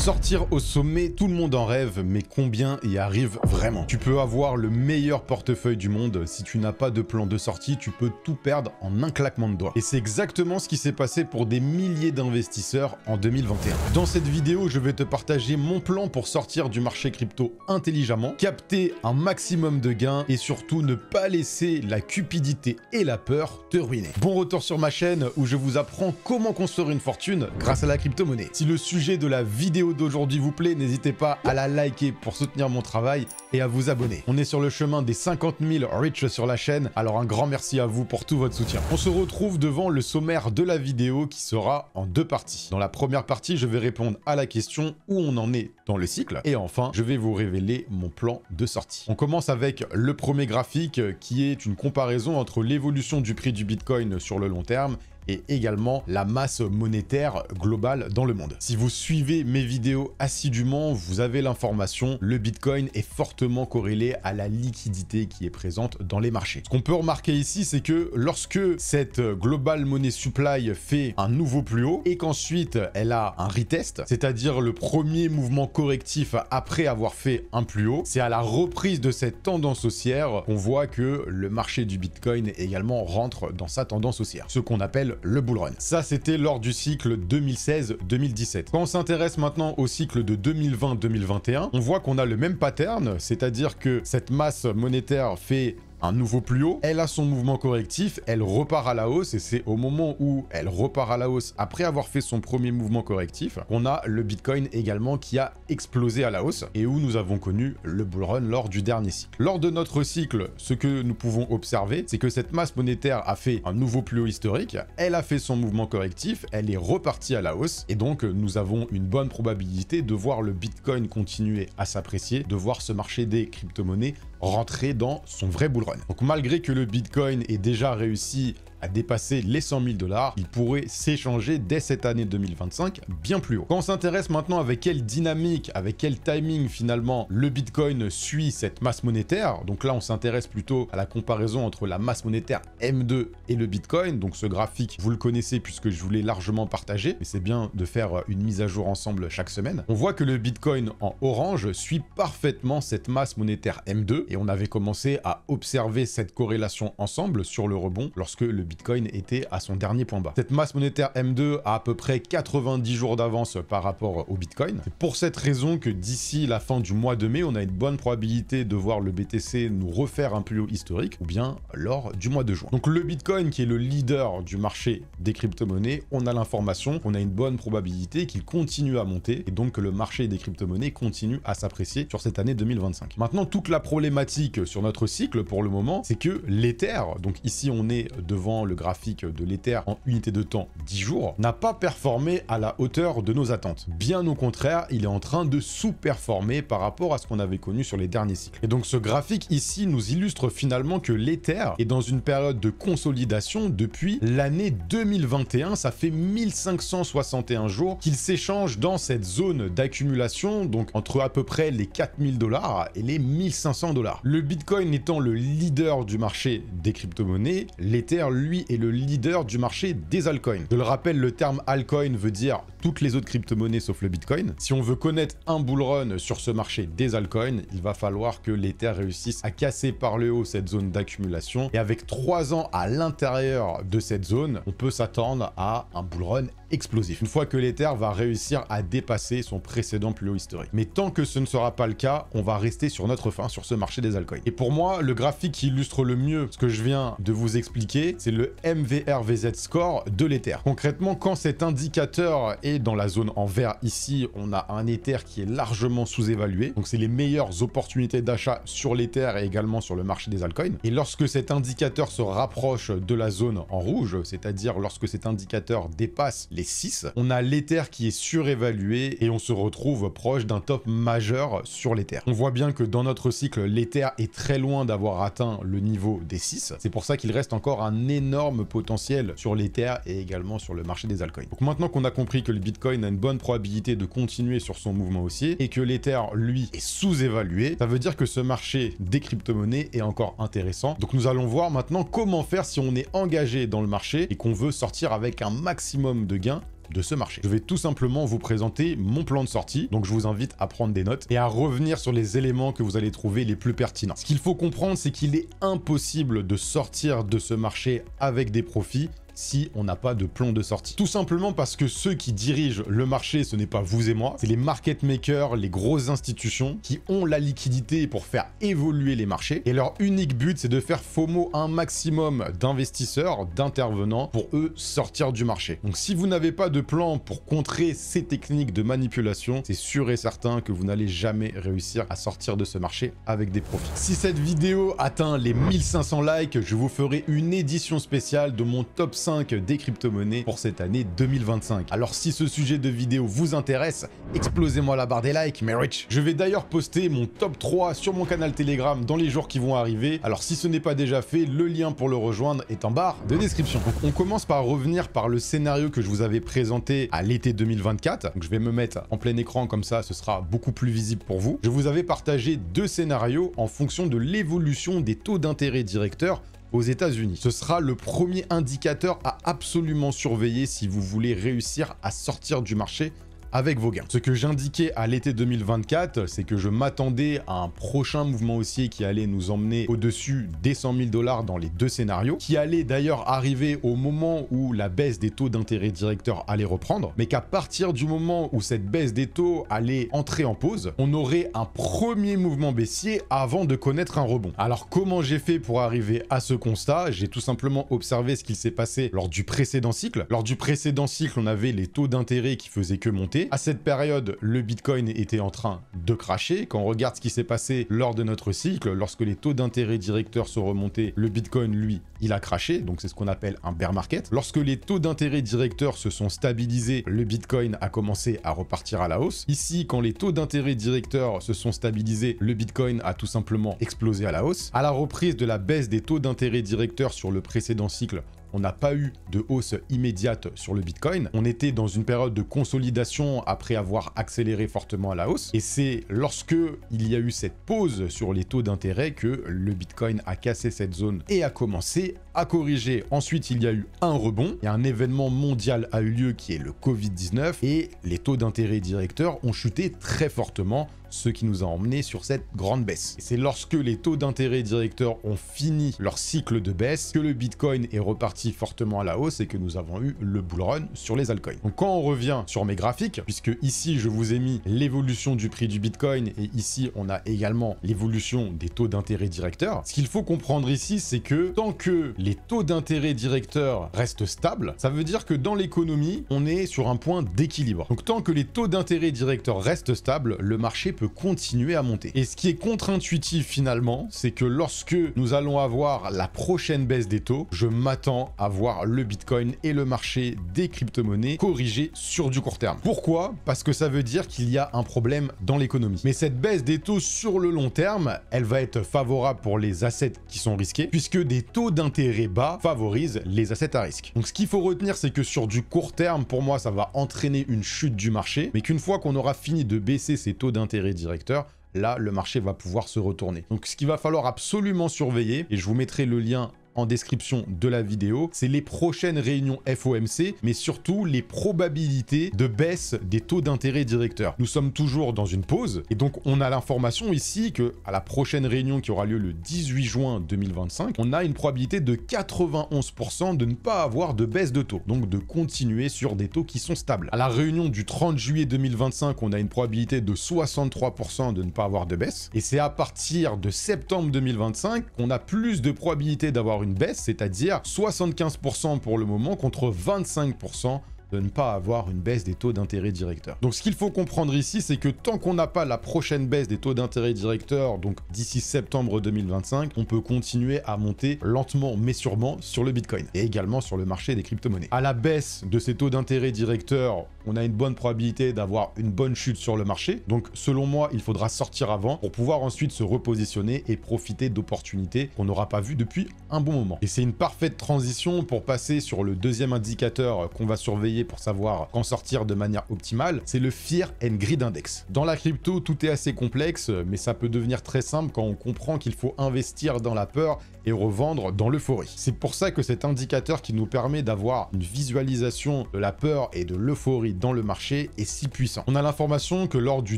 Sortir au sommet, tout le monde en rêve, mais combien y arrive vraiment? Tu peux avoir le meilleur portefeuille du monde, si tu n'as pas de plan de sortie, tu peux tout perdre en un claquement de doigts. Et c'est exactement ce qui s'est passé pour des milliers d'investisseurs en 2021. Dans cette vidéo, je vais te partager mon plan pour sortir du marché crypto intelligemment, capter un maximum de gains et surtout ne pas laisser la cupidité et la peur te ruiner. Bon retour sur ma chaîne où je vous apprends comment construire une fortune grâce à la crypto-monnaie. Si le sujet de la vidéo d'aujourd'hui vous plaît, n'hésitez pas à la liker pour soutenir mon travail et à vous abonner. On est sur le chemin des 50 000 reach sur la chaîne, alors un grand merci à vous pour tout votre soutien. On se retrouve devant le sommaire de la vidéo qui sera en deux parties. Dans la première partie, je vais répondre à la question où on en est dans le cycle et enfin, je vais vous révéler mon plan de sortie. On commence avec le premier graphique qui est une comparaison entre l'évolution du prix du Bitcoin sur le long terme et également la masse monétaire globale dans le monde. Si vous suivez mes vidéos assidûment, vous avez l'information, le Bitcoin est fortement corrélé à la liquidité qui est présente dans les marchés. Ce qu'on peut remarquer ici, c'est que lorsque cette Global Money Supply fait un nouveau plus haut et qu'ensuite elle a un retest, c'est-à-dire le premier mouvement correctif après avoir fait un plus haut, c'est à la reprise de cette tendance haussière qu'on voit que le marché du Bitcoin également rentre dans sa tendance haussière, ce qu'on appelle le bull run. Ça, c'était lors du cycle 2016-2017. Quand on s'intéresse maintenant au cycle de 2020-2021, on voit qu'on a le même pattern, c'est-à-dire que cette masse monétaire fait un nouveau plus haut, elle a son mouvement correctif, elle repart à la hausse et c'est au moment où elle repart à la hausse après avoir fait son premier mouvement correctif qu'on a le Bitcoin également qui a explosé à la hausse et où nous avons connu le bull run lors du dernier cycle. Lors de notre cycle, ce que nous pouvons observer, c'est que cette masse monétaire a fait un nouveau plus haut historique, elle a fait son mouvement correctif, elle est repartie à la hausse et donc nous avons une bonne probabilité de voir le Bitcoin continuer à s'apprécier, de voir ce marché des crypto-monnaies rentrer dans son vrai bull run. Donc malgré que le Bitcoin ait déjà réussi à dépasser les 100 000 $, il pourrait s'échanger dès cette année 2025 bien plus haut. Quand on s'intéresse maintenant avec quelle dynamique, avec quel timing finalement le Bitcoin suit cette masse monétaire, donc là on s'intéresse plutôt à la comparaison entre la masse monétaire M2 et le Bitcoin, donc ce graphique vous le connaissez puisque je vous l'ai largement partagé, mais c'est bien de faire une mise à jour ensemble chaque semaine. On voit que le Bitcoin en orange suit parfaitement cette masse monétaire M2 et on avait commencé à observer cette corrélation ensemble sur le rebond lorsque le Bitcoin était à son dernier point bas. Cette masse monétaire M2 a à peu près 90 jours d'avance par rapport au Bitcoin. C'est pour cette raison que d'ici la fin du mois de mai, on a une bonne probabilité de voir le BTC nous refaire un plus haut historique ou bien lors du mois de juin. Donc le Bitcoin qui est le leader du marché des crypto-monnaies, on a l'information qu'on a une bonne probabilité qu'il continue à monter et donc que le marché des crypto-monnaies continue à s'apprécier sur cette année 2025. Maintenant, toute la problématique sur notre cycle pour le moment, c'est que l'Ether, donc ici on est devant le graphique de l'Ether en unité de temps 10 jours, n'a pas performé à la hauteur de nos attentes. Bien au contraire, il est en train de sous-performer par rapport à ce qu'on avait connu sur les derniers cycles. Et donc ce graphique ici nous illustre finalement que l'Ether est dans une période de consolidation depuis l'année 2021. Ça fait 1561 jours qu'il s'échange dans cette zone d'accumulation, donc entre à peu près les 4000 $ et les 1500 $. Le Bitcoin étant le leader du marché des crypto-monnaies, l'Ether, lui, est le leader du marché des altcoins. Je le rappelle, le terme altcoin veut dire toutes les autres crypto-monnaies sauf le Bitcoin. Si on veut connaître un bull run sur ce marché des altcoins, il va falloir que l'Ether réussisse à casser par le haut cette zone d'accumulation. Et avec 3 ans à l'intérieur de cette zone, on peut s'attendre à un bull run explosif. Une fois que l'Ether va réussir à dépasser son précédent plus haut historique. Mais tant que ce ne sera pas le cas, on va rester sur notre fin sur ce marché des altcoins. Et pour moi, le graphique qui illustre le mieux ce que je viens de vous expliquer, c'est le MVRVZ score de l'Ether. Concrètement, quand cet indicateur est dans la zone en vert ici, on a un Ether qui est largement sous-évalué. Donc c'est les meilleures opportunités d'achat sur l'Ether et également sur le marché des altcoins. Et lorsque cet indicateur se rapproche de la zone en rouge, c'est-à-dire lorsque cet indicateur dépasse les 6, on a l'Ether qui est surévalué et on se retrouve proche d'un top majeur sur l'Ether. On voit bien que dans notre cycle, l'Ether est très loin d'avoir atteint le niveau des 6. C'est pour ça qu'il reste encore un énorme potentiel sur l'Ether et également sur le marché des altcoins. Donc maintenant qu'on a compris que le Bitcoin a une bonne probabilité de continuer sur son mouvement haussier et que l'Ether, lui, est sous-évalué, ça veut dire que ce marché des crypto-monnaies est encore intéressant. Donc nous allons voir maintenant comment faire si on est engagé dans le marché et qu'on veut sortir avec un maximum de gains de ce marché. Je vais tout simplement vous présenter mon plan de sortie, donc je vous invite à prendre des notes et à revenir sur les éléments que vous allez trouver les plus pertinents. Ce qu'il faut comprendre, c'est qu'il est impossible de sortir de ce marché avec des profits si on n'a pas de plan de sortie. Tout simplement parce que ceux qui dirigent le marché, ce n'est pas vous et moi, c'est les market makers, les grosses institutions qui ont la liquidité pour faire évoluer les marchés. Et leur unique but, c'est de faire FOMO un maximum d'investisseurs, d'intervenants, pour eux sortir du marché. Donc si vous n'avez pas de plan pour contrer ces techniques de manipulation, c'est sûr et certain que vous n'allez jamais réussir à sortir de ce marché avec des profits. Si cette vidéo atteint les 1500 likes, je vous ferai une édition spéciale de mon top 5 des crypto-monnaies pour cette année 2025. Alors si ce sujet de vidéo vous intéresse, explosez-moi la barre des likes, mais rich. Je vais d'ailleurs poster mon top 3 sur mon canal Telegram dans les jours qui vont arriver. Alors si ce n'est pas déjà fait, le lien pour le rejoindre est en barre de description. Donc on commence par revenir par le scénario que je vous avais présenté à l'été 2024. Donc je vais me mettre en plein écran comme ça, ce sera beaucoup plus visible pour vous. Je vous avais partagé deux scénarios en fonction de l'évolution des taux d'intérêt directeurs aux États-Unis. Ce sera le premier indicateur à absolument surveiller si vous voulez réussir à sortir du marché avec vos gains. Ce que j'indiquais à l'été 2024, c'est que je m'attendais à un prochain mouvement haussier qui allait nous emmener au-dessus des 100 000 $ dans les deux scénarios, qui allait d'ailleurs arriver au moment où la baisse des taux d'intérêt directeurs allait reprendre, mais qu'à partir du moment où cette baisse des taux allait entrer en pause, on aurait un premier mouvement baissier avant de connaître un rebond. Alors comment j'ai fait pour arriver à ce constat? J'ai tout simplement observé ce qu'il s'est passé lors du précédent cycle. Lors du précédent cycle, on avait les taux d'intérêt qui faisaient que monter. À cette période, le Bitcoin était en train de crasher. Quand on regarde ce qui s'est passé lors de notre cycle, lorsque les taux d'intérêt directeurs sont remontés, le Bitcoin, lui, il a craché. Donc c'est ce qu'on appelle un bear market. Lorsque les taux d'intérêt directeurs se sont stabilisés, le Bitcoin a commencé à repartir à la hausse. Ici, quand les taux d'intérêt directeurs se sont stabilisés, le Bitcoin a tout simplement explosé à la hausse. À la reprise de la baisse des taux d'intérêt directeurs sur le précédent cycle, on n'a pas eu de hausse immédiate sur le Bitcoin. On était dans une période de consolidation après avoir accéléré fortement à la hausse. Et c'est lorsque il y a eu cette pause sur les taux d'intérêt que le Bitcoin a cassé cette zone et a commencé à corriger. Ensuite, il y a eu un rebond. Il y a un événement mondial a eu lieu qui est le Covid-19 et les taux d'intérêt directeurs ont chuté très fortement, ce qui nous a emmené sur cette grande baisse. Et c'est lorsque les taux d'intérêt directeurs ont fini leur cycle de baisse que le Bitcoin est reparti fortement à la hausse et que nous avons eu le bull run sur les altcoins. Donc quand on revient sur mes graphiques, puisque ici je vous ai mis l'évolution du prix du Bitcoin et ici on a également l'évolution des taux d'intérêt directeurs, ce qu'il faut comprendre ici, c'est que tant que les taux d'intérêt directeurs restent stables, ça veut dire que dans l'économie, on est sur un point d'équilibre. Donc tant que les taux d'intérêt directeurs restent stables, le marché peut continuer à monter. Et ce qui est contre-intuitif finalement, c'est que lorsque nous allons avoir la prochaine baisse des taux, je m'attends à voir le Bitcoin et le marché des crypto-monnaies corriger sur du court terme. Pourquoi? Parce que ça veut dire qu'il y a un problème dans l'économie. Mais cette baisse des taux sur le long terme, elle va être favorable pour les assets qui sont risqués, puisque des taux d'intérêt bas favorisent les assets à risque. Donc ce qu'il faut retenir, c'est que sur du court terme, pour moi, ça va entraîner une chute du marché, mais qu'une fois qu'on aura fini de baisser ces taux d'intérêt directeurs, là, le marché va pouvoir se retourner. Donc ce qu'il va falloir absolument surveiller, et je vous mettrai le lien en description de la vidéo, c'est les prochaines réunions FOMC, mais surtout les probabilités de baisse des taux d'intérêt directeurs. Nous sommes toujours dans une pause, et donc on a l'information ici que à la prochaine réunion qui aura lieu le 18 juin 2025, on a une probabilité de 91% de ne pas avoir de baisse de taux, donc de continuer sur des taux qui sont stables. À la réunion du 30 juillet 2025, on a une probabilité de 63% de ne pas avoir de baisse, et c'est à partir de septembre 2025 qu'on a plus de probabilité d'avoir une baisse, c'est-à-dire 75% pour le moment contre 25% de ne pas avoir une baisse des taux d'intérêt directeurs. Donc ce qu'il faut comprendre ici, c'est que tant qu'on n'a pas la prochaine baisse des taux d'intérêt directeurs, donc d'ici septembre 2025, on peut continuer à monter lentement mais sûrement sur le Bitcoin et également sur le marché des crypto-monnaies. À la baisse de ces taux d'intérêt directeurs, on a une bonne probabilité d'avoir une bonne chute sur le marché. Donc selon moi, il faudra sortir avant pour pouvoir ensuite se repositionner et profiter d'opportunités qu'on n'aura pas vues depuis un bon moment. Et c'est une parfaite transition pour passer sur le deuxième indicateur qu'on va surveiller surveiller pour savoir quand sortir de manière optimale, c'est le Fear and Greed Index. Dans la crypto, tout est assez complexe, mais ça peut devenir très simple quand on comprend qu'il faut investir dans la peur et revendre dans l'euphorie. C'est pour ça que cet indicateur qui nous permet d'avoir une visualisation de la peur et de l'euphorie dans le marché est si puissant. On a l'information que lors du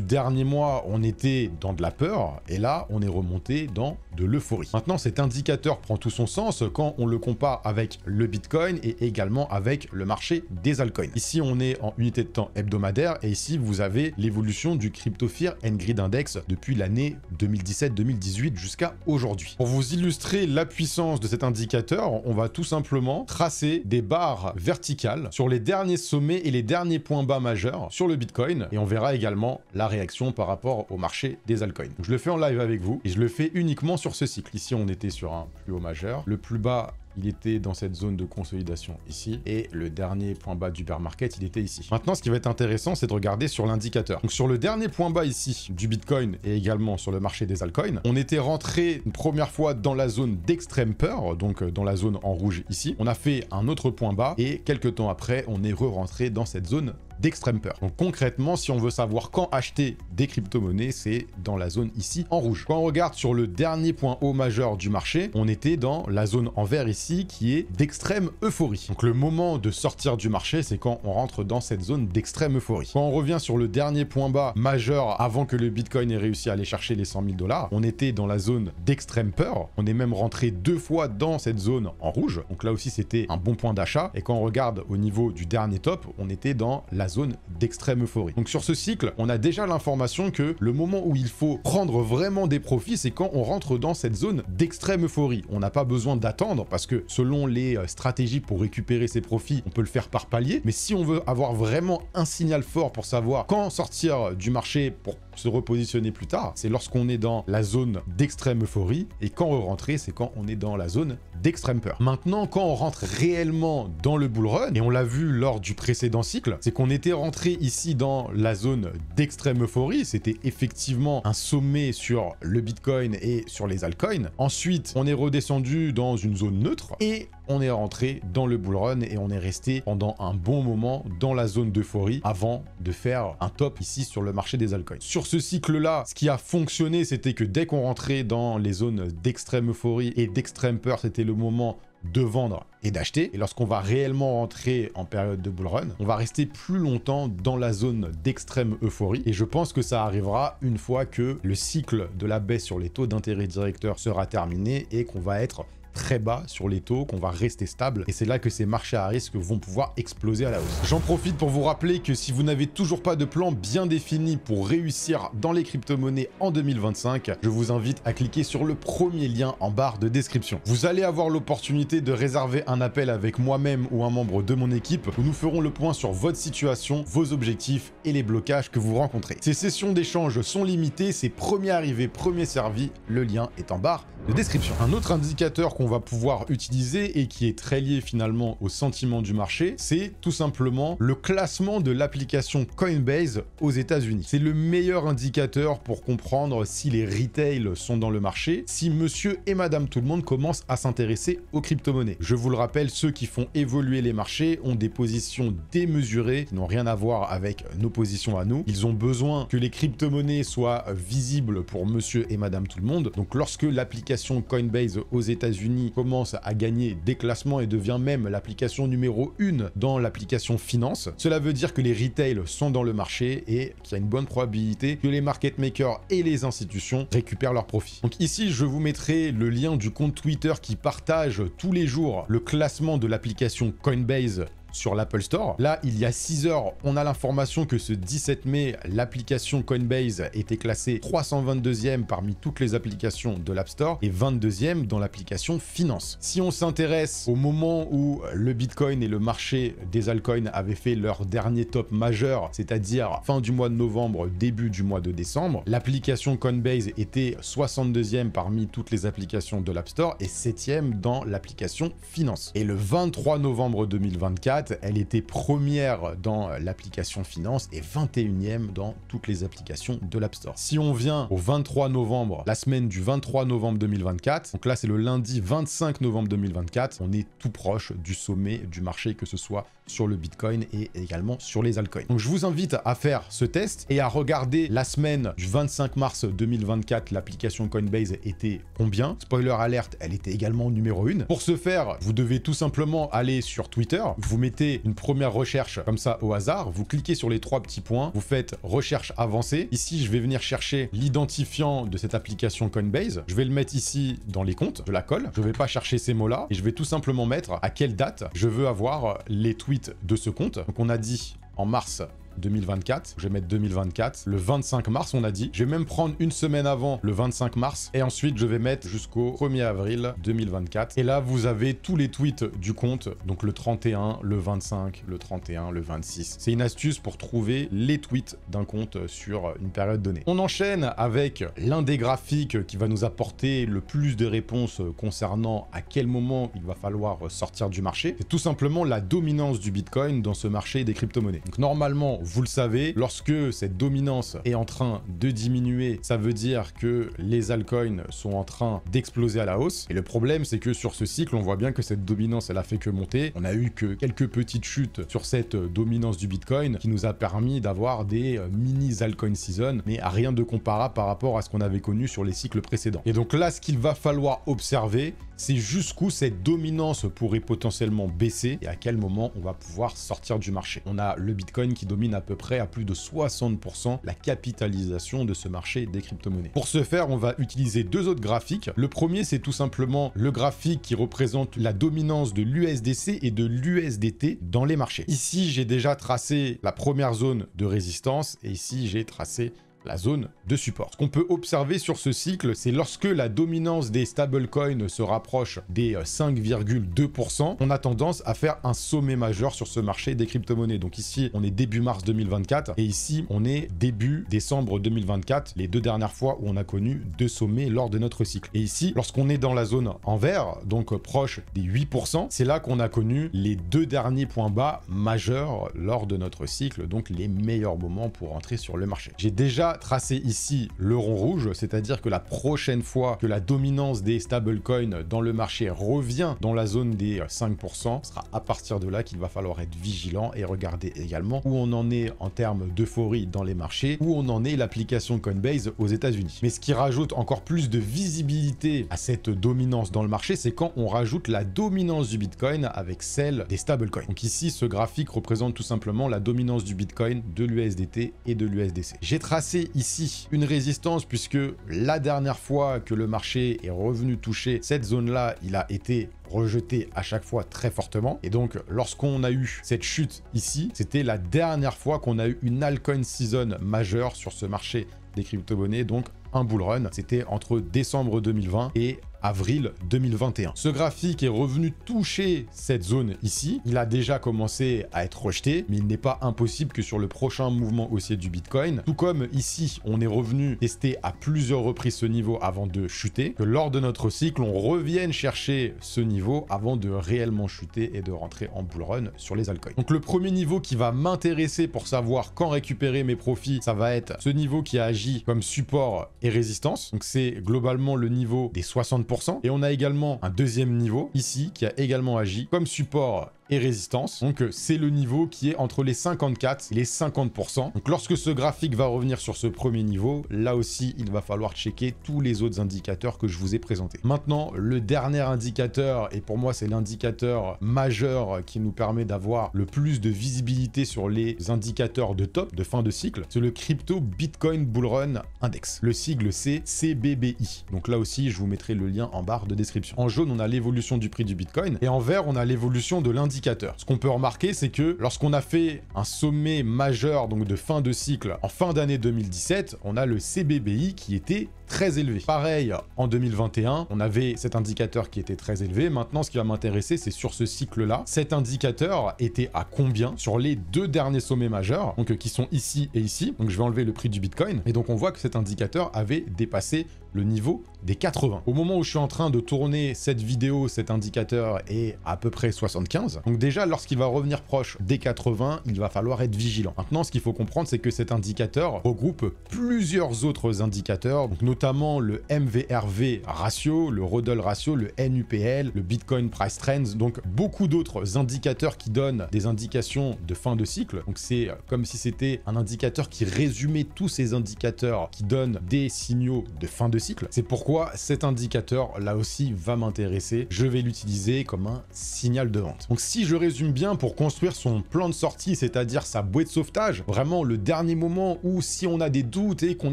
dernier mois, on était dans de la peur, et là, on est remonté dans de l'euphorie. Maintenant, cet indicateur prend tout son sens quand on le compare avec le Bitcoin et également avec le marché des altcoins. Ici, on est en unité de temps hebdomadaire, et ici, vous avez l'évolution du Crypto Fear and Greed Index depuis l'année 2017-2018 jusqu'à aujourd'hui. Pour vous illustrer la puissance de cet indicateur, on va tout simplement tracer des barres verticales sur les derniers sommets et les derniers points bas majeurs sur le Bitcoin, et on verra également la réaction par rapport au marché des altcoins. Donc, je le fais en live avec vous, et je le fais uniquement sur ce cycle. Ici, on était sur un plus haut majeur. Le plus bas, il était dans cette zone de consolidation ici, et le dernier point bas du bear market, il était ici. Maintenant, ce qui va être intéressant, c'est de regarder sur l'indicateur. Donc sur le dernier point bas ici du Bitcoin et également sur le marché des altcoins, on était rentré une première fois dans la zone d'extrême peur, donc dans la zone en rouge ici. On a fait un autre point bas et quelques temps après, on est re-rentré dans cette zone d'extrême peur. Donc concrètement, si on veut savoir quand acheter des crypto-monnaies, c'est dans la zone ici en rouge. Quand on regarde sur le dernier point haut majeur du marché, on était dans la zone en vert ici qui est d'extrême euphorie. Donc le moment de sortir du marché, c'est quand on rentre dans cette zone d'extrême euphorie. Quand on revient sur le dernier point bas majeur avant que le Bitcoin ait réussi à aller chercher les 100 000 $, on était dans la zone d'extrême peur. On est même rentré 2 fois dans cette zone en rouge. Donc là aussi, c'était un bon point d'achat. Et quand on regarde au niveau du dernier top, on était dans la zone d'extrême euphorie. Donc sur ce cycle, on a déjà l'information que le moment où il faut prendre vraiment des profits, c'est quand on rentre dans cette zone d'extrême euphorie. On n'a pas besoin d'attendre parce que selon les stratégies pour récupérer ses profits, on peut le faire par palier. Mais si on veut avoir vraiment un signal fort pour savoir quand sortir du marché pour se repositionner plus tard, c'est lorsqu'on est dans la zone d'extrême euphorie, et quand re-rentrer, c'est quand on est dans la zone d'extrême peur. Maintenant, quand on rentre réellement dans le bull run, et on l'a vu lors du précédent cycle, c'est qu'on était rentré ici dans la zone d'extrême euphorie. C'était effectivement un sommet sur le Bitcoin et sur les altcoins. Ensuite, on est redescendu dans une zone neutre et on est rentré dans le bull run et on est resté pendant un bon moment dans la zone d'euphorie avant de faire un top ici sur le marché des altcoins. Sur ce cycle-là, ce qui a fonctionné, c'était que dès qu'on rentrait dans les zones d'extrême euphorie et d'extrême peur, c'était le moment de vendre et d'acheter. Et lorsqu'on va réellement rentrer en période de bull run, on va rester plus longtemps dans la zone d'extrême euphorie. Et je pense que ça arrivera une fois que le cycle de la baisse sur les taux d'intérêt directeurs sera terminé et qu'on va être très bas sur les taux, qu'on va rester stable, et c'est là que ces marchés à risque vont pouvoir exploser à la hausse. J'en profite pour vous rappeler que si vous n'avez toujours pas de plan bien défini pour réussir dans les crypto-monnaies en 2025, je vous invite à cliquer sur le premier lien en barre de description. Vous allez avoir l'opportunité de réserver un appel avec moi-même ou un membre de mon équipe où nous ferons le point sur votre situation, vos objectifs et les blocages que vous rencontrez. Ces sessions d'échange sont limitées, c'est premier arrivé, premier servi, le lien est en barre de description. Un autre indicateur qu'on va pouvoir utiliser et qui est très lié finalement au sentiment du marché, c'est tout simplement le classement de l'application Coinbase aux États-Unis. C'est le meilleur indicateur pour comprendre si les retails sont dans le marché, si monsieur et madame tout le monde commencent à s'intéresser aux crypto-monnaies. Je vous le rappelle, ceux qui font évoluer les marchés ont des positions démesurées qui n'ont rien à voir avec nos positions à nous. Ils ont besoin que les crypto-monnaies soient visibles pour monsieur et madame tout le monde. Donc lorsque l'application Coinbase aux États-Unis commence à gagner des classements et devient même l'application numéro 1 dans l'application finance, cela veut dire que les retails sont dans le marché et qu'il y a une bonne probabilité que les market makers et les institutions récupèrent leurs profits. Donc ici, je vous mettrai le lien du compte Twitter qui partage tous les jours le classement de l'application Coinbase sur l'Apple Store. Là, il y a 6 heures, on a l'information que ce 17 mai, l'application Coinbase était classée 322e parmi toutes les applications de l'App Store et 22e dans l'application Finance. Si on s'intéresse au moment où le Bitcoin et le marché des altcoins avaient fait leur dernier top majeur, c'est-à-dire fin du mois de novembre, début du mois de décembre, l'application Coinbase était 62e parmi toutes les applications de l'App Store et 7e dans l'application Finance. Et le 23 novembre 2024, elle était première dans l'application Finance et 21e dans toutes les applications de l'App Store. Si on vient au 23 novembre, la semaine du 23 novembre 2024, donc là c'est le lundi 25 novembre 2024, on est tout proche du sommet du marché, que ce soit sur le Bitcoin et également sur les altcoins. Donc je vous invite à faire ce test et à regarder la semaine du 25 mars 2024, l'application Coinbase était combien? Spoiler alert, elle était également numéro 1. Pour ce faire, vous devez tout simplement aller sur Twitter, vous mettez une première recherche comme ça au hasard, vous cliquez sur les 3 petits points, vous faites recherche avancée. Ici, je vais venir chercher l'identifiant de cette application Coinbase. Je vais le mettre ici dans les comptes, je la colle. Je ne vais pas chercher ces mots-là et je vais tout simplement mettre à quelle date je veux avoir les tweets de ce compte. Donc on a dit en mars 2024, je vais mettre 2024, le 25 mars on a dit, je vais même prendre une semaine avant le 25 mars et ensuite je vais mettre jusqu'au 1er avril 2024 et là vous avez tous les tweets du compte, donc le 31, le 25, le 31, le 26. C'est une astuce pour trouver les tweets d'un compte sur une période donnée. On enchaîne avec l'un des graphiques qui va nous apporter le plus de réponses concernant à quel moment il va falloir sortir du marché. C'est tout simplement la dominance du Bitcoin dans ce marché des crypto-monnaies. Donc normalement, vous le savez, lorsque cette dominance est en train de diminuer, ça veut dire que les altcoins sont en train d'exploser à la hausse. Et le problème, c'est que sur ce cycle, on voit bien que cette dominance, elle a fait que monter. On a eu que quelques petites chutes sur cette dominance du Bitcoin qui nous a permis d'avoir des mini altcoin season, mais à rien de comparable par rapport à ce qu'on avait connu sur les cycles précédents. Et donc là, ce qu'il va falloir observer, c'est jusqu'où cette dominance pourrait potentiellement baisser et à quel moment on va pouvoir sortir du marché. On a le Bitcoin qui domine à peu près à plus de 60% la capitalisation de ce marché des crypto-monnaies. Pour ce faire, on va utiliser 2 autres graphiques. Le premier, c'est tout simplement le graphique qui représente la dominance de l'USDC et de l'USDT dans les marchés. Ici, j'ai déjà tracé la première zone de résistance et ici, j'ai tracé la zone de support. Ce qu'on peut observer sur ce cycle, c'est lorsque la dominance des stablecoins se rapproche des 5,2%, on a tendance à faire un sommet majeur sur ce marché des crypto-monnaies. Donc ici, on est début mars 2024 et ici, on est début décembre 2024, les 2 dernières fois où on a connu 2 sommets lors de notre cycle. Et ici, lorsqu'on est dans la zone en vert, donc proche des 8%, c'est là qu'on a connu les 2 derniers points bas majeurs lors de notre cycle, donc les meilleurs moments pour entrer sur le marché. J'ai déjà tracé ici le rond rouge, c'est-à-dire que la prochaine fois que la dominance des stablecoins dans le marché revient dans la zone des 5%, ce sera à partir de là qu'il va falloir être vigilant et regarder également où on en est en termes d'euphorie dans les marchés, où on en est l'application Coinbase aux États-Unis. Mais ce qui rajoute encore plus de visibilité à cette dominance dans le marché, c'est quand on rajoute la dominance du Bitcoin avec celle des stablecoins. Donc ici, ce graphique représente tout simplement la dominance du Bitcoin, de l'USDT et de l'USDC. J'ai tracé ici une résistance puisque la dernière fois que le marché est revenu toucher cette zone-là, il a été rejeté à chaque fois très fortement. Et donc, lorsqu'on a eu cette chute ici, c'était la dernière fois qu'on a eu une altcoin season majeure sur ce marché des crypto-monnaies, donc un bull run. C'était entre décembre 2020 et avril 2021. Ce graphique est revenu toucher cette zone ici. Il a déjà commencé à être rejeté, mais il n'est pas impossible que sur le prochain mouvement haussier du Bitcoin, tout comme ici, on est revenu tester à plusieurs reprises ce niveau avant de chuter, que lors de notre cycle, on revienne chercher ce niveau avant de réellement chuter et de rentrer en bull run sur les altcoins. Donc le premier niveau qui va m'intéresser pour savoir quand récupérer mes profits, ça va être ce niveau qui a agi comme support et résistance. Donc c'est globalement le niveau des 60%. Et on a également un deuxième niveau ici qui a également agi comme support et résistance. Donc c'est le niveau qui est entre les 54 et les 50%. Donc lorsque ce graphique va revenir sur ce premier niveau, là aussi il va falloir checker tous les autres indicateurs que je vous ai présentés. Maintenant, le dernier indicateur, et pour moi c'est l'indicateur majeur qui nous permet d'avoir le plus de visibilité sur les indicateurs de top, de fin de cycle, c'est le Crypto Bitcoin Bull Run Index. Le sigle c'est CBBI. Donc là aussi je vous mettrai le lien en barre de description. En jaune on a l'évolution du prix du Bitcoin et en vert on a l'évolution de l'indicateur. Ce qu'on peut remarquer, c'est que lorsqu'on a fait un sommet majeur donc de fin de cycle en fin d'année 2017, on a le CBBI qui était très élevé. Pareil, en 2021, on avait cet indicateur qui était très élevé. Maintenant, ce qui va m'intéresser, c'est sur ce cycle-là. Cet indicateur était à combien sur les 2 derniers sommets majeurs, donc qui sont ici et ici. Donc je vais enlever le prix du Bitcoin. Et donc on voit que cet indicateur avait dépassé le niveau des 80. Au moment où je suis en train de tourner cette vidéo, cet indicateur est à peu près 75. Donc déjà, lorsqu'il va revenir proche des 80, il va falloir être vigilant. Maintenant, ce qu'il faut comprendre, c'est que cet indicateur regroupe plusieurs autres indicateurs, donc notamment notamment le MVRV ratio, le Rodol ratio, le NUPL, le Bitcoin Price Trends, donc beaucoup d'autres indicateurs qui donnent des indications de fin de cycle. Donc c'est comme si c'était un indicateur qui résumait tous ces indicateurs qui donnent des signaux de fin de cycle. C'est pourquoi cet indicateur là aussi va m'intéresser. Je vais l'utiliser comme un signal de vente. Donc si je résume bien, pour construire son plan de sortie, c'est-à-dire sa bouée de sauvetage, vraiment le dernier moment où si on a des doutes et qu'on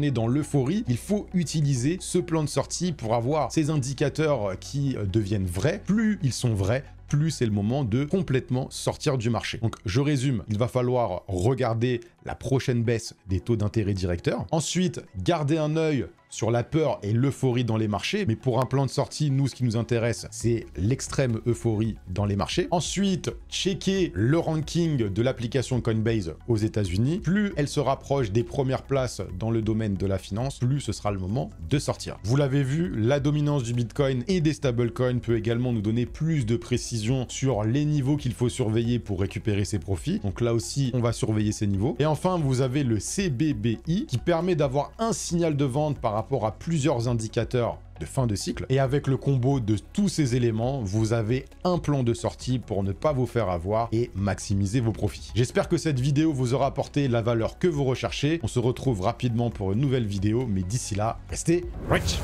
est dans l'euphorie, il faut utiliser ce plan de sortie pour avoir ces indicateurs qui deviennent vrais. Plus ils sont vrais, plus c'est le moment de complètement sortir du marché. Donc je résume, il va falloir regarder la prochaine baisse des taux d'intérêt directeurs. Ensuite, garder un œil sur la peur et l'euphorie dans les marchés. Mais pour un plan de sortie, nous, ce qui nous intéresse, c'est l'extrême euphorie dans les marchés. Ensuite, checker le ranking de l'application Coinbase aux États-Unis. Plus elle se rapproche des premières places dans le domaine de la finance, plus ce sera le moment de sortir. Vous l'avez vu, la dominance du Bitcoin et des stablecoins peut également nous donner plus de précision sur les niveaux qu'il faut surveiller pour récupérer ses profits. Donc là aussi, on va surveiller ces niveaux. Et enfin, vous avez le CBBI qui permet d'avoir un signal de vente par rapport à plusieurs indicateurs de fin de cycle. Et avec le combo de tous ces éléments, vous avez un plan de sortie pour ne pas vous faire avoir et maximiser vos profits. J'espère que cette vidéo vous aura apporté la valeur que vous recherchez. On se retrouve rapidement pour une nouvelle vidéo, mais d'ici là, restez rich!